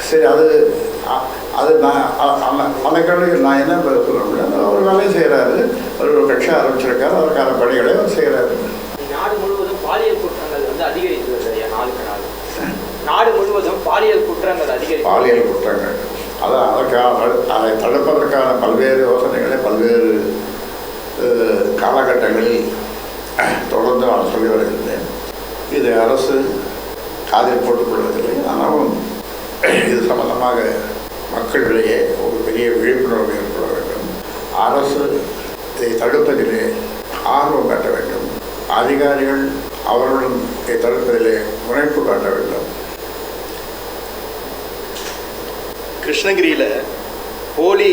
சரி, அது நான் அந்த கேள்விக்கு நான் என்ன சொல்ல முடியாது. அவர் வேலையை செய்கிறாரு, அவர் ஒரு கட்சி ஆரம்பிச்சிருக்காரு, அதற்கான பணிகளை அவர் செய்கிறாரு. நாடு முழுவதும் பாலியல் குற்றங்கள் அதிகரித்து வருது நாளுக்கு நாள். நாடு முழுவதும் பாலியல் குற்றங்கள் பாலியல் குற்றங்கள் அதை தடுப்பதற்கான பல்வேறு யோசனைகளை பல்வேறு காலகட்டங்களில் தொடர்ந்து நான் சொல்லி வருகின்றேன். இது அரசு காதில் போட்டுக்கொள்வதில்லை. ஆனாலும் இது சம்பந்தமாக மக்களிடையே ஒரு பெரிய விழிப்புணர்வு ஏற்பட வேண்டும். அரசு இதை தடுப்பதிலே ஆர்வம் காட்ட வேண்டும். அதிகாரிகள் அவர்களும் இதை தடுப்பதிலே முனைப்பு காட்ட வேண்டும். கிருஷ்ணகிரியில் போலி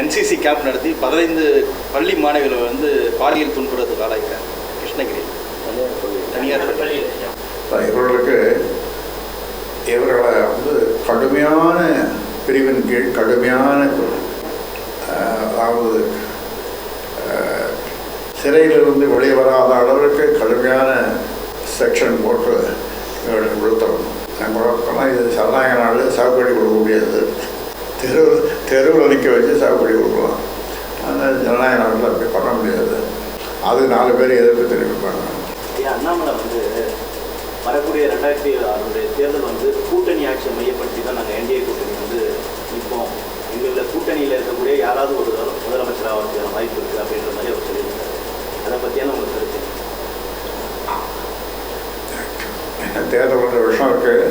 என்சிசி கேம்ப் நடத்தி 15 பள்ளி மாணவிகளை பாலியல் துன்புறத்துக்கு ஆளாக்கிறார். கிருஷ்ணகிரியில் தனியார் பள்ளியில் இவர்களை கடுமையான பிரிவின் கீழ் கடுமையான, அதாவது சிறையிலிருந்து வெளியே வராத அளவிற்கு கடுமையான செக்ஷன் போட்டு இவர்களுக்கு விழுத்தணும். நம்ம இது சரணாக நாடு சாகுபடி கொடுக்க முடியாது. தெருவில் நிற்க வச்சு சாகுபடி கொடுக்கலாம். ஆனால் ஜனநாயக நாட்டில் அப்படி பண்ண முடியாது. அது 4 பேர் எதிர்ப்பு தெரிவிப்பாங்க. அண்ணாமலை வரக்கூடிய 2006 தேர்தல் கூட்டணி ஆட்சியை மையப்படுத்தி தான் நாங்கள் என்டிஏ கூட்டணி நிற்போம். எங்களோட கூட்டணியில் இருக்கக்கூடிய யாராவது ஒரு முதலமைச்சராக வரதுக்கான வாய்ப்பு இருக்குது அப்படின்ற மாதிரி அவர் சொல்லியிருக்காரு. அதை பற்றியான உங்களுக்கு கருத்து? தேர்தல் விஷயம் இருக்குது,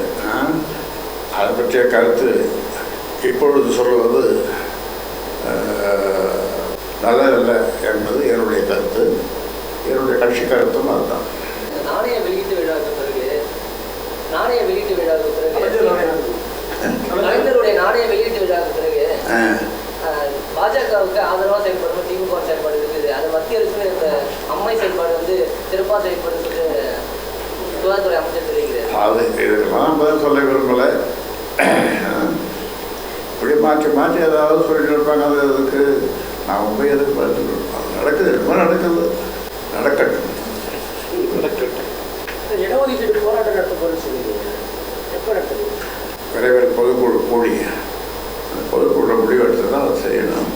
அதை பற்றிய கருத்து இப்பொழுது சொல்வது நல்லதில்லை என்பது என்னுடைய கருத்து. என்னுடைய கட்சி கருத்தும் அதுதான். நாணய வெளியீட்டு விழாவுக்கு பிறகு கலைஞருடைய நாணய வெளியீட்டு விழாவுக்கு பிறகு பாஜகவுக்கு ஆதரவாக செயல்படும் திமுக செயல்பாடு இருக்குது. அது மத்திய அரசு இந்த அம்மை செயல்பாடு சிறப்பாக செயல்படும் சுகாதாரத்துறை அமைச்சர் தெரிவிக்கிறார். அது இதெல்லாம் பதில் சொல்ல விரும்பலை. இப்படி மாற்றி ஏதாவது சொல்லிட்டு இருப்பாங்க. அதுக்கு நாம் போய் எதுக்கு பதில் நடக்குது, ரொம்ப நடக்குது, நடக்கட்டும். இடஒதுக்கீடு போராட்டம் நடத்த போகிறேன்னு சொல்லிடுங்க. எப்போ நடத்துது? விரைவில் பொதுக்குழு கூடி அந்த பொதுக்குழு முடிவு எடுத்து தான் அதை செய்யணும்.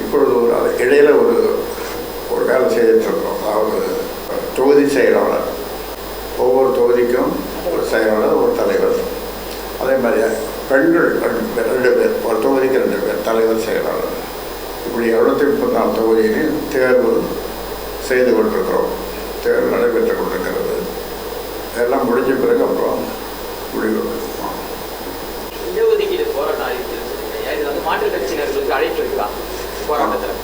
இப்பொழுது அது இடையில் ஒரு வேலை செய்துட்ருக்கோம். அதாவது தொகுதி செயலாளர், ஒவ்வொரு தொகுதிக்கும் ஒரு செயலாளர், ஒரு தலைவர். அதே மாதிரி பெண்கள் 2 பேர், ஒரு தொகுதிக்கு 2 பேர் தலைவர் செயலாளர். இப்படி 734 தொகுதியிலையும் தேர்வு செய்து கொண்டிருக்கிறோம். தேர்வு நடைபெற்று கொண்டிருக்கிறது. இதெல்லாம் முடிஞ்ச பிறகு அப்புறம் முடிவு. இடஒதுக்கீடு போராட்டம் அறிவிச்சிருக்கீங்க. மாற்றுக் கட்சியினர்களுக்கு அழைப்பு இருக்கா? போராட்டத்தில்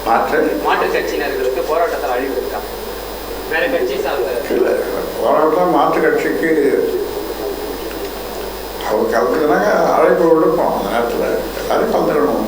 மாற்றுக் கட்சியினர்களுக்கு போராட்டத்தில் அழைப்பு இருக்கா? வேற கட்சி சார்ந்த இல்லை, போராட்டம் மாற்றுக் கட்சிக்கு அவங்க கலந்துக்கிறாங்க, அழைப்பு விடுப்போம். அந்த நேரத்தில் எல்லாரும் கலந்துக்கணும்.